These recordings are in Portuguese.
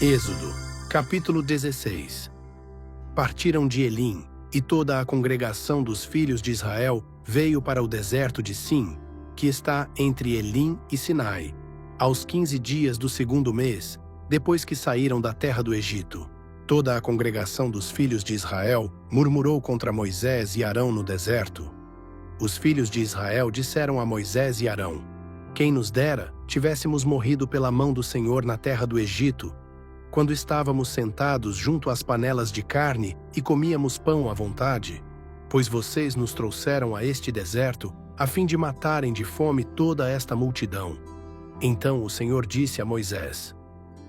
Êxodo, capítulo 16. Partiram de Elim, e toda a congregação dos filhos de Israel veio para o deserto de Sim, que está entre Elim e Sinai, aos 15 dias do segundo mês, depois que saíram da terra do Egito. Toda a congregação dos filhos de Israel murmurou contra Moisés e Arão no deserto. Os filhos de Israel disseram a Moisés e Arão: quem nos dera tivéssemos morrido pela mão do Senhor na terra do Egito, quando estávamos sentados junto às panelas de carne e comíamos pão à vontade, pois vocês nos trouxeram a este deserto a fim de matarem de fome toda esta multidão. Então o Senhor disse a Moisés: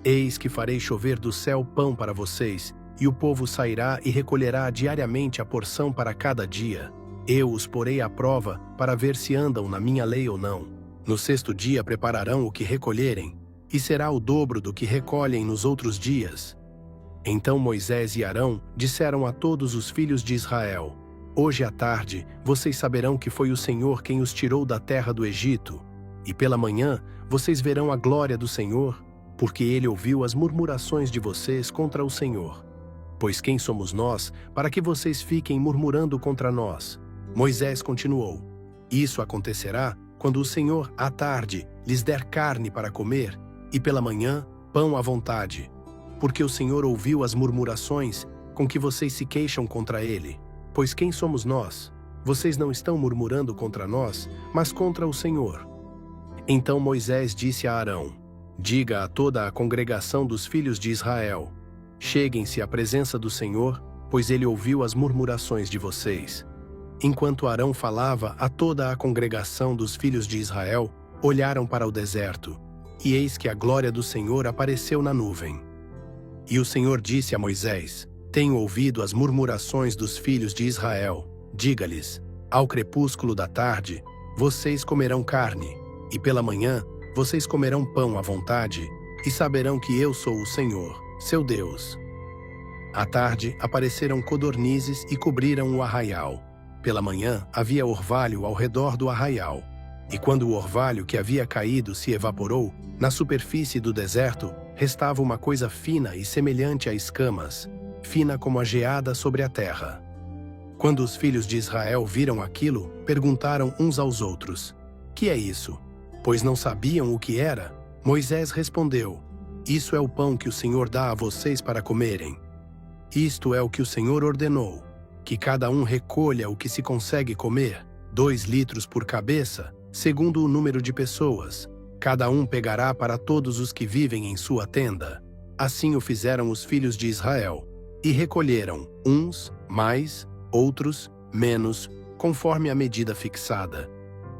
eis que farei chover do céu pão para vocês, e o povo sairá e recolherá diariamente a porção para cada dia. Eu os porei à prova para ver se andam na minha lei ou não. No sexto dia prepararão o que recolherem, e será o dobro do que recolhem nos outros dias. Então Moisés e Arão disseram a todos os filhos de Israel: hoje à tarde vocês saberão que foi o Senhor quem os tirou da terra do Egito, e pela manhã vocês verão a glória do Senhor, porque ele ouviu as murmurações de vocês contra o Senhor. Pois quem somos nós para que vocês fiquem murmurando contra nós? Moisés continuou: isso acontecerá quando o Senhor à tarde lhes der carne para comer, e pela manhã pão à vontade, porque o Senhor ouviu as murmurações com que vocês se queixam contra ele. Pois quem somos nós? Vocês não estão murmurando contra nós, mas contra o Senhor. Então Moisés disse a Arão: diga a toda a congregação dos filhos de Israel: cheguem-se à presença do Senhor, pois ele ouviu as murmurações de vocês. Enquanto Arão falava a toda a congregação dos filhos de Israel, olharam para o deserto, e eis que a glória do Senhor apareceu na nuvem. E o Senhor disse a Moisés: tenho ouvido as murmurações dos filhos de Israel. Diga-lhes: ao crepúsculo da tarde, vocês comerão carne, e pela manhã, vocês comerão pão à vontade, e saberão que eu sou o Senhor, seu Deus. À tarde, apareceram codornizes e cobriram o arraial. Pela manhã, havia orvalho ao redor do arraial. E quando o orvalho que havia caído se evaporou, na superfície do deserto restava uma coisa fina e semelhante a escamas, fina como a geada sobre a terra. Quando os filhos de Israel viram aquilo, perguntaram uns aos outros: que é isso? Pois não sabiam o que era. Moisés respondeu: isso é o pão que o Senhor dá a vocês para comerem. Isto é o que o Senhor ordenou, que cada um recolha o que se consegue comer, 2 litros por cabeça, segundo o número de pessoas. Cada um pegará para todos os que vivem em sua tenda. Assim o fizeram os filhos de Israel, e recolheram, uns mais, outros menos, conforme a medida fixada.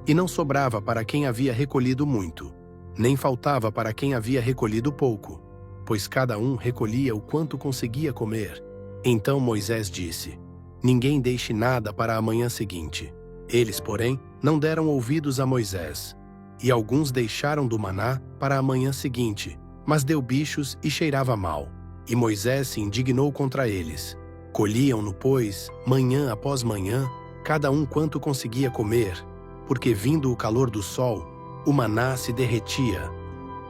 E não sobrava para quem havia recolhido muito, nem faltava para quem havia recolhido pouco, pois cada um recolhia o quanto conseguia comer. Então Moisés disse: ninguém deixe nada para a manhã seguinte. Eles, porém, não deram ouvidos a Moisés. E alguns deixaram do maná para a manhã seguinte, mas deu bichos e cheirava mal. E Moisés se indignou contra eles. Colhiam-no, pois, manhã após manhã, cada um quanto conseguia comer, porque vindo o calor do sol, o maná se derretia.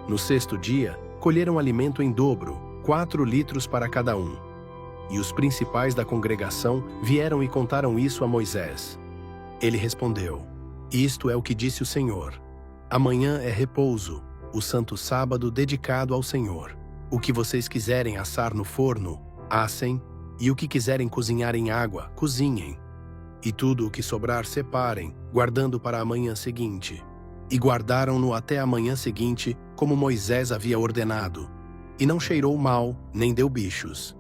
No sexto dia, colheram alimento em dobro, 4 litros para cada um. E os principais da congregação vieram e contaram isso a Moisés. Ele respondeu: isto é o que disse o Senhor: amanhã é repouso, o santo sábado dedicado ao Senhor. O que vocês quiserem assar no forno, assem, e o que quiserem cozinhar em água, cozinhem. E tudo o que sobrar separem, guardando para a manhã seguinte. E guardaram-no até a manhã seguinte, como Moisés havia ordenado. E não cheirou mal, nem deu bichos.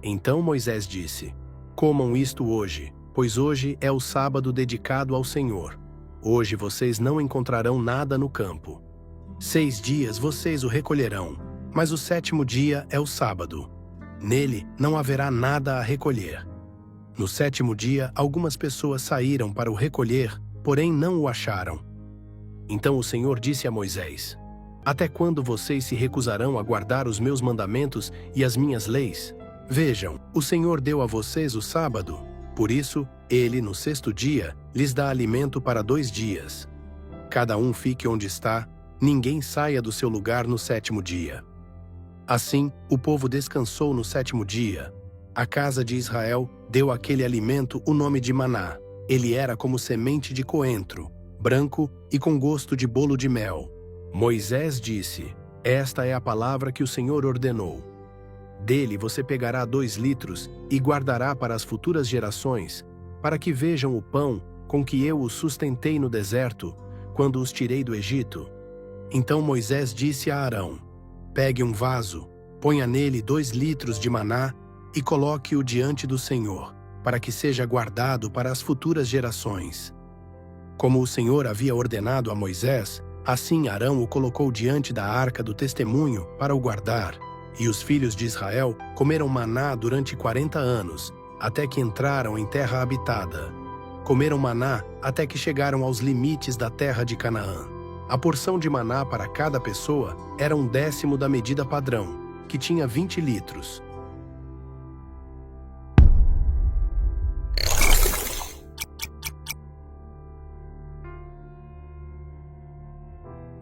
Então Moisés disse: comam isto hoje, pois hoje é o sábado dedicado ao Senhor. Hoje vocês não encontrarão nada no campo. 6 dias vocês o recolherão, mas o 7º dia é o sábado. Nele não haverá nada a recolher. No 7º dia, algumas pessoas saíram para o recolher, porém não o acharam. Então o Senhor disse a Moisés: até quando vocês se recusarão a guardar os meus mandamentos e as minhas leis? Vejam, o Senhor deu a vocês o sábado. Por isso, ele, no 6º dia, lhes dá alimento para 2 dias. Cada um fique onde está, ninguém saia do seu lugar no 7º dia. Assim, o povo descansou no 7º dia. A casa de Israel deu àquele alimento o nome de maná. Ele era como semente de coentro, branco e com gosto de bolo de mel. Moisés disse: Esta é a palavra que o Senhor ordenou. Dele você pegará 2 litros e guardará para as futuras gerações, para que vejam o pão com que eu os sustentei no deserto, quando os tirei do Egito. Então Moisés disse a Arão: Pegue um vaso, ponha nele 2 litros de maná e coloque-o diante do Senhor, para que seja guardado para as futuras gerações. Como o Senhor havia ordenado a Moisés, assim Arão o colocou diante da arca do testemunho para o guardar. E os filhos de Israel comeram maná durante 40 anos, até que entraram em terra habitada. Comeram maná até que chegaram aos limites da terra de Canaã. A porção de maná para cada pessoa era 1/10 da medida padrão, que tinha 20 litros.